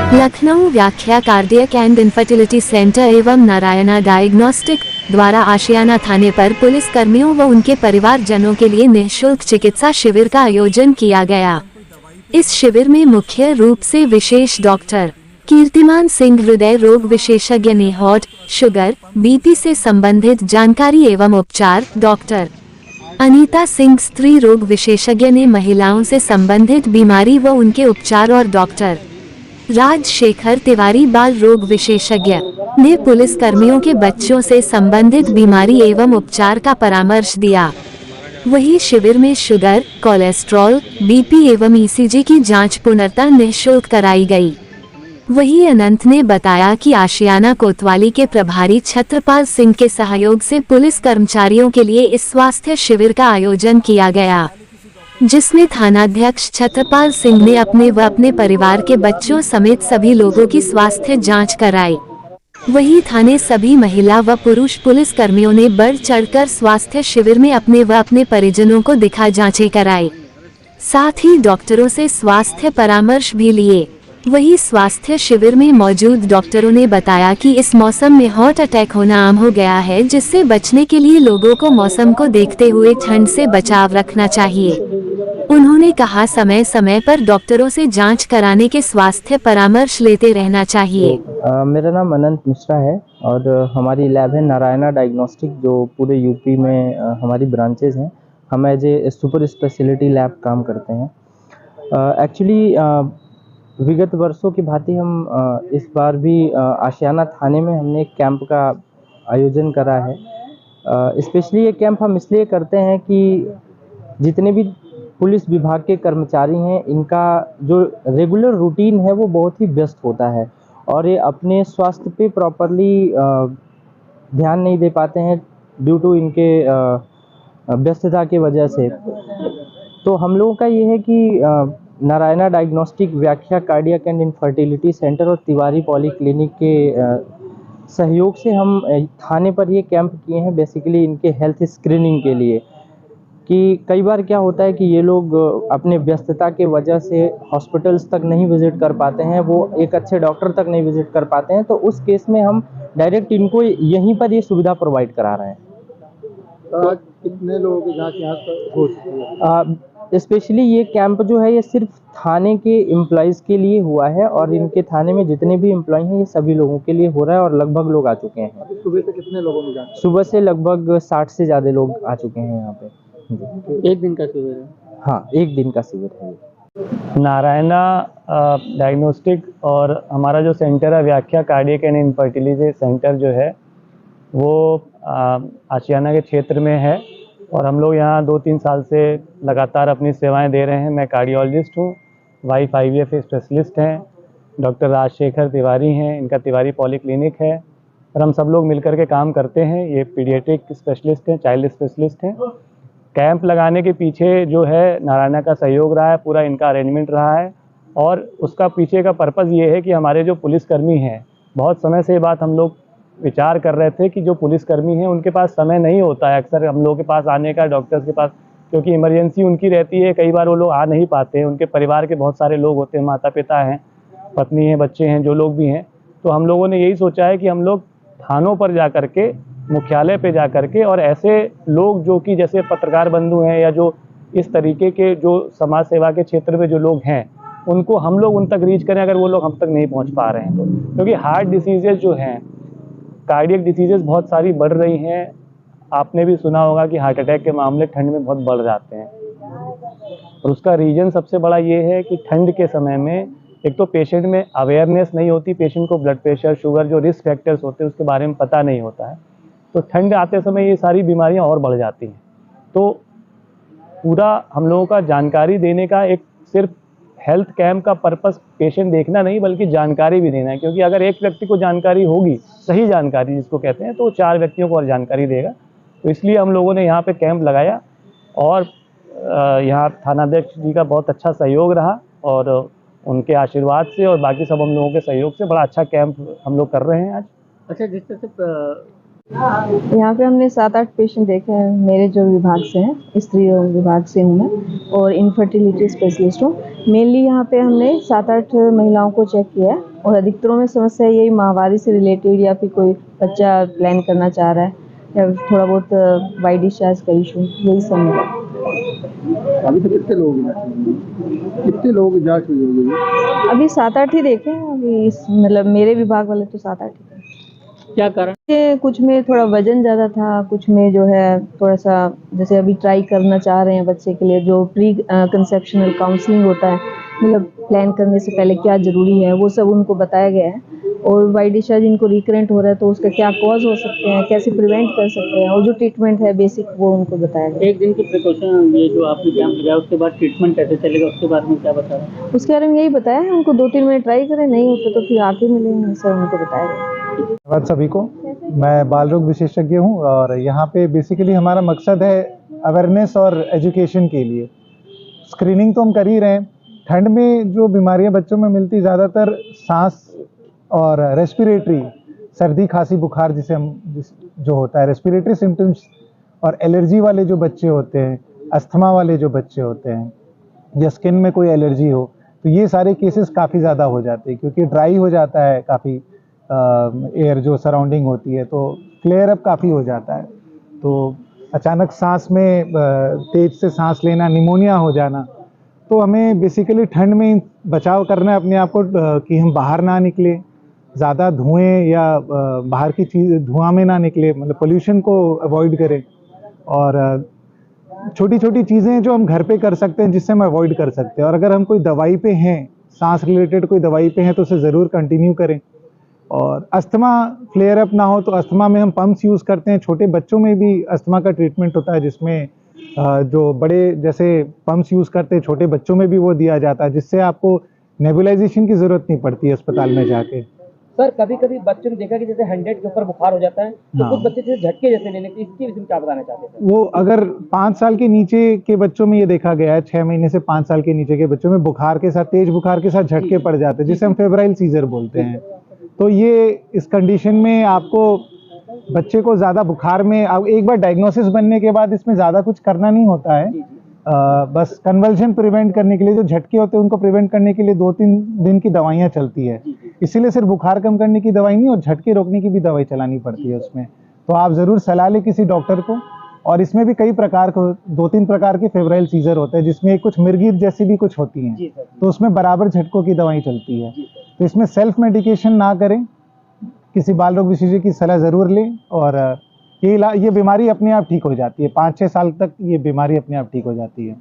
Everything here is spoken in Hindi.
लखनऊ व्याख्या कार्डियक एंड इनफर्टिलिटी सेंटर एवं नारायणा डायग्नोस्टिक द्वारा आशियाना थाने पर पुलिस कर्मियों व उनके परिवारजनों के लिए निःशुल्क चिकित्सा शिविर का आयोजन किया गया। इस शिविर में मुख्य रूप से विशेष डॉक्टर कीर्तिमान सिंह हृदय रोग विशेषज्ञ ने हार्ट, शुगर, बीपी से संबंधित जानकारी एवं उपचार, डॉक्टर अनीता सिंह स्त्री रोग विशेषज्ञ ने महिलाओं से संबंधित बीमारी व उनके उपचार और डॉक्टर राजशेखर तिवारी बाल रोग विशेषज्ञ ने पुलिस कर्मियों के बच्चों से संबंधित बीमारी एवं उपचार का परामर्श दिया। वहीं शिविर में शुगर, कोलेस्ट्रॉल, बीपी एवं ईसीजी की जांच पूर्णतः निःशुल्क कराई गई। वहीं अनंत ने बताया कि आशियाना कोतवाली के प्रभारी छत्रपाल सिंह के सहयोग से पुलिस कर्मचारियों के लिए इस स्वास्थ्य शिविर का आयोजन किया गया, जिसमें थानाध्यक्ष छत्रपाल सिंह ने अपने व अपने परिवार के बच्चों समेत सभी लोगों की स्वास्थ्य जांच कराई। वहीं थाने सभी महिला व पुरुष पुलिस कर्मियों ने बढ़ चढ़कर स्वास्थ्य शिविर में अपने व अपने परिजनों को दिखा जांचें कराई, साथ ही डॉक्टरों से स्वास्थ्य परामर्श भी लिए। वहीं स्वास्थ्य शिविर में मौजूद डॉक्टरों ने बताया कि इस मौसम में हार्ट अटैक होना आम हो गया है, जिससे बचने के लिए लोगों को मौसम को देखते हुए ठंड से बचाव रखना चाहिए। उन्होंने कहा समय समय पर डॉक्टरों से जांच कराने के स्वास्थ्य परामर्श लेते रहना चाहिए। मेरा नाम अनंत मिश्रा है और हमारी लैब है नारायणा डायग्नोस्टिक, जो पूरे यूपी में हमारी ब्रांचेज हैं। हम as a super speciality lab काम करते हैं। एक्चुअली विगत वर्षों की भांति हम इस बार भी आशियाना थाने में हमने एक कैंप का आयोजन करा है। स्पेशली ये कैंप हम इसलिए करते हैं कि जितने भी पुलिस विभाग के कर्मचारी हैं, इनका जो रेगुलर रूटीन है वो बहुत ही व्यस्त होता है और ये अपने स्वास्थ्य पे प्रॉपरली ध्यान नहीं दे पाते हैं ड्यू टू इनके व्यस्तता के वजह से। तो हम लोगों का ये है कि नारायणा डायग्नोस्टिक, व्याख्या कार्डियक एंड इनफर्टिलिटी सेंटर और तिवारी पॉली क्लिनिक के सहयोग से हम थाने पर ये कैंप किए हैं, बेसिकली इनके हेल्थ स्क्रीनिंग के लिए। कि कई बार क्या होता है कि ये लोग अपने व्यस्तता के वजह से हॉस्पिटल्स तक नहीं विजिट कर पाते हैं, वो एक अच्छे डॉक्टर तक नहीं विजिट कर पाते हैं, तो उस केस में हम डायरेक्ट इनको यहीं पर ये सुविधा प्रोवाइड करा रहे हैं। आज कितने लोगों की जांच यहाँ पर हो चुकी है? स्पेशली ये कैंप जो है ये सिर्फ थाने के एम्प्लॉयज़ के लिए हुआ है और इनके थाने में जितने भी एम्प्लॉय हैं ये सभी लोगों के लिए हो रहा है और लगभग लोग आ चुके हैं। अभी सुबह से कितने लोगों ने जांच? सुबह से लगभग 60 से ज़्यादा लोग आ चुके हैं यहाँ पे। एक दिन का शिविर है? हाँ, एक दिन का शिविर है। नारायणा डायग्नोस्टिक और हमारा जो सेंटर है व्याख्या कार्डियक एंड इनफर्टिलिटी सेंटर जो है वो आशियाना के क्षेत्र में है और हम लोग यहाँ 2-3 साल से लगातार अपनी सेवाएं दे रहे हैं। मैं कार्डियोलॉजिस्ट हूँ, वाइफ IVF स्पेशलिस्ट हैं, डॉक्टर राजशेखर तिवारी हैं, इनका तिवारी पॉली क्लिनिक है और हम सब लोग मिलकर के काम करते हैं। ये पीडियाट्रिक स्पेशलिस्ट हैं, चाइल्ड स्पेशलिस्ट हैं। कैंप लगाने के पीछे जो है नारायणा का सहयोग रहा है, पूरा इनका अरेंजमेंट रहा है और उसका पीछे का पर्पज़ ये है कि हमारे जो पुलिसकर्मी हैं, बहुत समय से ये बात हम लोग विचार कर रहे थे कि जो पुलिसकर्मी हैं उनके पास समय नहीं होता है अक्सर हम लोगों के पास आने का, डॉक्टर्स के पास, क्योंकि इमरजेंसी उनकी रहती है। कई बार वो लोग आ नहीं पाते हैं, उनके परिवार के बहुत सारे लोग होते हैं, माता पिता हैं, पत्नी हैं, बच्चे हैं, जो लोग भी हैं। तो हम लोगों ने यही सोचा है कि हम लोग थानों पर जा कर के, मुख्यालय पे जा कर के और ऐसे लोग जो कि जैसे पत्रकार बंधु हैं या जो इस तरीके के जो समाज सेवा के क्षेत्र में जो लोग हैं उनको हम लोग उन तक रीच करें, अगर वो लोग हम तक नहीं पहुँच पा रहे हैं तो। क्योंकि हार्ट डिसीजेज जो हैं, कार्डियक डिसीजेस बहुत सारी बढ़ रही हैं। आपने भी सुना होगा कि हार्ट अटैक के मामले ठंड में बहुत बढ़ जाते हैं और उसका रीज़न सबसे बड़ा ये है कि ठंड के समय में एक तो पेशेंट में अवेयरनेस नहीं होती, पेशेंट को ब्लड प्रेशर, शुगर, जो रिस्क फैक्टर्स होते हैं उसके बारे में पता नहीं होता है, तो ठंड आते समय ये सारी बीमारियां और बढ़ जाती हैं। तो पूरा हम लोगों का जानकारी देने का एक सिर्फ हेल्थ कैंप का पर्पस पेशेंट देखना नहीं बल्कि जानकारी भी देना है, क्योंकि अगर एक व्यक्ति को जानकारी होगी, सही जानकारी जिसको कहते हैं, तो वो 4 व्यक्तियों को और जानकारी देगा। तो इसलिए हम लोगों ने यहाँ पे कैंप लगाया और यहाँ थानाध्यक्ष जी का बहुत अच्छा सहयोग रहा और उनके आशीर्वाद से और बाकी सब हम लोगों के सहयोग से बड़ा अच्छा कैंप हम लोग कर रहे हैं आज। अच्छा, जिस तरह से यहाँ पे हमने 7-8 पेशेंट देखे हैं। मेरे जो विभाग से हैं, स्त्री रोग विभाग से हूँ मैं और इनफर्टिलिटी स्पेशलिस्ट हूँ। मेनली यहाँ पे हमने 7-8 महिलाओं को चेक किया है और अधिकतरों में समस्या यही माहवारी से रिलेटेड या फिर कोई बच्चा प्लान करना चाह रहा है या थोड़ा बहुत वाइड डिस्चार्ज का इशू, यही सब मिला। अभी तो कितने लोग कितने लोग जांच हुई होगी? अभी 7-8 ही देखे हैं अभी मतलब मेरे विभाग वाले तो 7-8 ही थे। क्या कारण? कुछ में थोड़ा वजन ज़्यादा था, कुछ में जो है थोड़ा सा जैसे अभी ट्राई करना चाह रहे हैं बच्चे के लिए जो प्री कंसेप्शनल काउंसलिंग होता है, मतलब प्लान करने से पहले क्या ज़रूरी है वो सब उनको बताया गया है। और वाइड डिस्चार्ज इनको रिकरेंट हो रहा है तो उसका क्या कॉज हो सकते हैं, कैसे प्रिवेंट कर सकते हैं और जो ट्रीटमेंट है बेसिक वो उनको बताया गया। एक दिन की प्रिकॉशन ये जो आपने कैंप लगाया उसके बाद ट्रीटमेंट कैसे चलेगा, उसके बारे में क्या बता रहे हैं? उसके बारे में यही बताया है उनको 2-3 मिनट ट्राई करें, नहीं होता तो फिर आके मिलेंगे, सर उनको बताया गया। धन्यवाद सभी को। मैं बाल रोग विशेषज्ञ हूँ और यहाँ पे बेसिकली हमारा मकसद है अवेयरनेस और एजुकेशन के लिए। स्क्रीनिंग तो हम कर ही रहे हैं। ठंड में जो बीमारियाँ बच्चों में मिलती ज़्यादातर सांस और रेस्पिरेटरी, सर्दी खांसी बुखार जिसे हम जो होता है रेस्पिरेटरी सिम्टम्स, और एलर्जी वाले जो बच्चे होते हैं, अस्थमा वाले जो बच्चे होते हैं या स्किन में कोई एलर्जी हो, तो ये सारे केसेस काफ़ी ज़्यादा हो जाते हैं क्योंकि ड्राई हो जाता है काफ़ी एयर जो सराउंडिंग होती है, तो फ्लेयर अप काफ़ी हो जाता है। तो अचानक सांस में तेज से सांस लेना, निमोनिया हो जाना, तो हमें बेसिकली ठंड में बचाव करना है अपने आप को कि हम बाहर ना निकले, ज़्यादा धुएं या बाहर की चीज़ धुआं में ना निकले, मतलब पोल्यूशन को अवॉइड करें। और छोटी छोटी चीज़ें जो हम घर पे कर सकते हैं जिससे हम अवॉइड कर सकते हैं। और अगर हम कोई दवाई पे हैं, सांस रिलेटेड कोई दवाई पे हैं, तो उसे ज़रूर कंटिन्यू करें। और अस्थमा फ्लेयर अप ना हो तो अस्थमा में हम पम्प्स यूज़ करते हैं। छोटे बच्चों में भी अस्थमा का ट्रीटमेंट होता है जिसमें जो बड़े जैसे पम्प्स यूज़ करते हैं छोटे बच्चों में भी वो दिया जाता है, जिससे आपको नेबुलाइजेशन की ज़रूरत नहीं पड़ती है अस्पताल में जाके। सर कभी कभी बच्चों ने देखा कि जैसे 100 के ऊपर बुखार हो जाता है तो हाँ। कुछ बच्चे जैसे झटके जैसे लेने की, इसके विषय में क्या बताना चाहते हैं? वो अगर 5 साल के नीचे के बच्चों में ये देखा गया है, 6 महीने से 5 साल के नीचे के बच्चों में बुखार के साथ, तेज बुखार के साथ झटके पड़ जाते हैं जिसे हम फेब्राइल सीजर बोलते हैं। तो ये इस कंडीशन में आपको बच्चे को ज़्यादा बुखार में एक बार डायग्नोसिस बनने के बाद इसमें ज़्यादा कुछ करना नहीं होता है। बस कन्वल्जन प्रिवेंट करने के लिए, जो झटके होते हैं उनको प्रिवेंट करने के लिए 2-3 दिन की दवाइयाँ चलती है। इसीलिए सिर्फ बुखार कम करने की दवाई नहीं और झटके रोकने की भी दवाई चलानी पड़ती है उसमें। तो आप ज़रूर सलाह लें किसी डॉक्टर को। और इसमें भी कई प्रकार को 2-3 प्रकार के फेब्राइल सीजर होते हैं जिसमें कुछ मिर्गी जैसी भी कुछ होती हैं, तो उसमें बराबर झटकों की दवाई चलती है। तो इसमें सेल्फ मेडिकेशन ना करें, किसी बाल रोग विशेषज्ञ की सलाह ज़रूर लें। और ये बीमारी अपने आप ठीक हो जाती है, 5-6 साल तक ये बीमारी अपने आप ठीक हो जाती है।